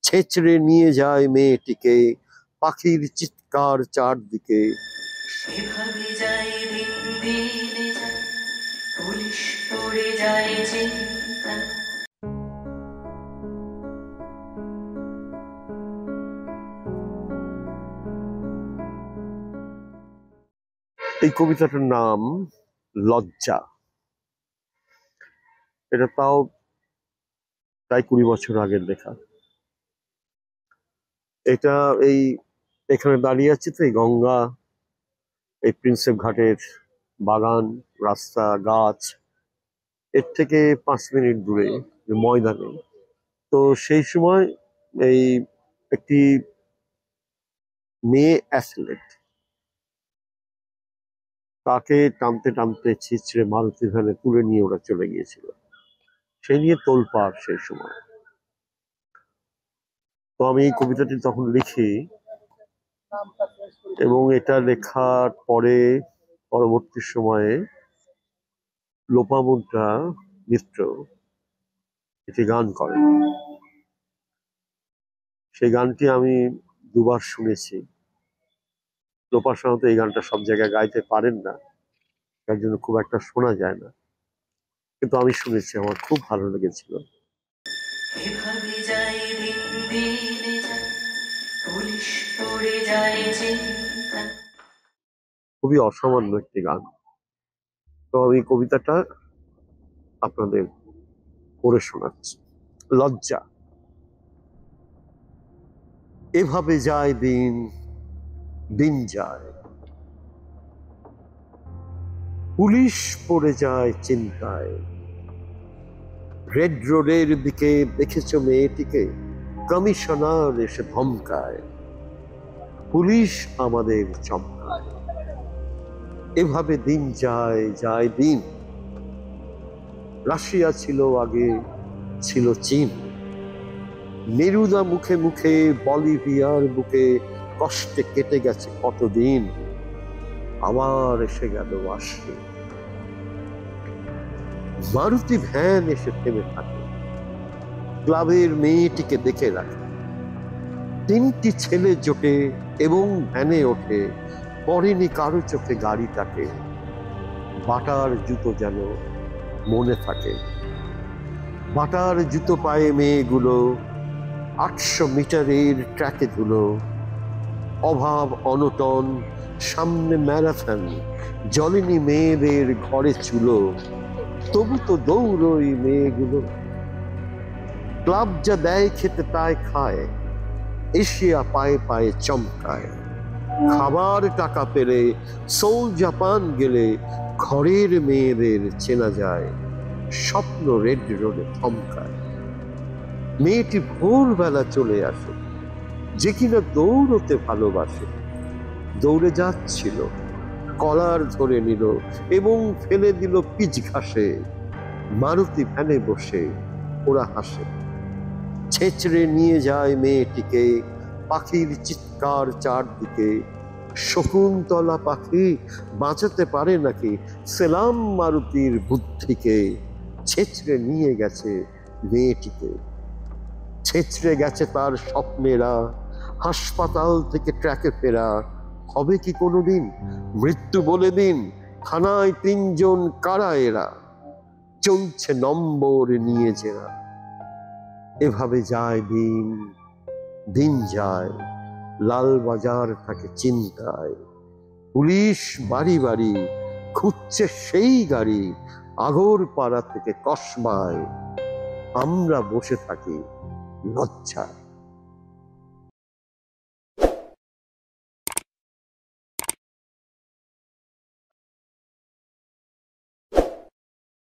ছেঁচড়ে নিয়ে যায় মেয়েটিকে, পাখির চিৎকার চারদিকে। এভাবে যায় দিন দিনে যায়, পুলিশ পড়ে যায় চিন্তা। এই কবিতাটার নাম লজ্জা। এটা তাও প্রায় 20 বছর আগের লেখা। এটা এখানে দাঁড়িয়ে আছি তো, এই গঙ্গা, এই প্রিন্সেপ ঘাটের বাগান, রাস্তা, গাছ, এর থেকে 5 মিনিট দূরে ময়দানে। তো সেই সময় এই একটি মেয়ে অ্যাথলেট, তাকে টানতে টানতে ছিঁচড়ে মারুতি ভ্যানে তুলে নিয়ে ওরা চলে গিয়েছিল। সেই নিয়ে তোলপাড় সেই সময়। তো আমি এই কবিতাটি তখন লিখি, এবং এটা লেখার পরে পরবর্তী সময়ে লোপামুদ্রা মিত্র একটি গান করেন। সেই গানটি আমি 2 বার শুনেছি। লোপা সাধারণত এই গানটা সব জায়গায় গাইতে পারেন না, তার জন্য খুব একটা শোনা যায় না, কিন্তু আমি শুনেছি, আমার খুব ভালো লেগেছিল। এভাবে যায় দিন দিনে যায়, পুলিশ পড়ে যায় চিন্তা। খুবই অসামান্য একটি গান। তো আমি কবিতাটা আপনাদের পড়ে শোনাচ্ছি। লজ্জা। এভাবে যায় দিন, দিন যায়, পুলিশ পড়ে যায় চিন্তায়। রেড রোডের দিকে দেখেছ মেয়েটিকে, কমিশনার এসে ধমকায়, পুলিশ আমাদের চমকায়। এভাবে দিন যায়, যায় দিন। রাশিয়া ছিল আগে, ছিল চীন, নেরুদা মুখে মুখে, বলিভিয়ার বুকে কষ্টে কেটে গেছে কতদিন। আবার এসে গেল আশি। মারুতি ভ্যান এসে থেমে থাকে, ক্লাবের মেয়েটিকে দেখে রাখে। 3টি ছেলে জোটে এবং ভ্যানে ওঠে, পড়েনি কারো চোখে গাড়িটাকে। বাটার জুতো যেন মনে থাকে, বাটার জুতো পায়ে মেয়েগুলো 800 মিটারের ট্র্যাকে ধুলো। অভাব অনটন, সামনে ম্যারাথন, জ্বলেনি মেয়েদের ঘরে চুলো, তবু তো দৌড়ই মেয়েগুলো। ক্লাব যা দেয় খেতে তাই খায়, এশিয়া পায়ে পায়ে চমকায়। খাবার টাকা পেলে, সোল জাপান গেলে, ঘরের মেয়েদের চেনা যায়, স্বপ্ন রেড রোডে থমকায়। মেয়েটি ভোরবেলা চলে আসে, যে কিনা দৌড়তে ভালোবাসে। দৌড়ে যাচ্ছিল, কলার ধরে নিল এবং ফেলে দিল পিচ ঘাসে। মারুতি ভ্যানে বসে ওরা হাসে। ছেঁচড়ে নিয়ে যায় মেয়েটিকে, পাখির চিৎকার চারদিকে। শকুন্তলা পাখি বাঁচাতে পারে নাকি সেলাম মারুতির বুদ্ধিকে। ছেঁচড়ে নিয়ে গেছে মেয়েটিকে, ছেঁচড়ে গেছে তার স্বপ্নেরা। হাসপাতাল থেকে ট্র্যাকে ফেরা হবে কি কোনোদিন? মৃত্যু বলে দিন, থানায় 3 জন কারা এরা, চলছে নম্বর নিয়ে জেরা। এভাবে যায় দিন, দিন যায়, লাল বাজার থাকে চিন্তায়। পুলিশ বাড়ি বাড়ি খুঁজছে সেই গাড়ি, আগরপাড়া থেকে কসবায়। আমরা বসে থাকি লজ্জায়।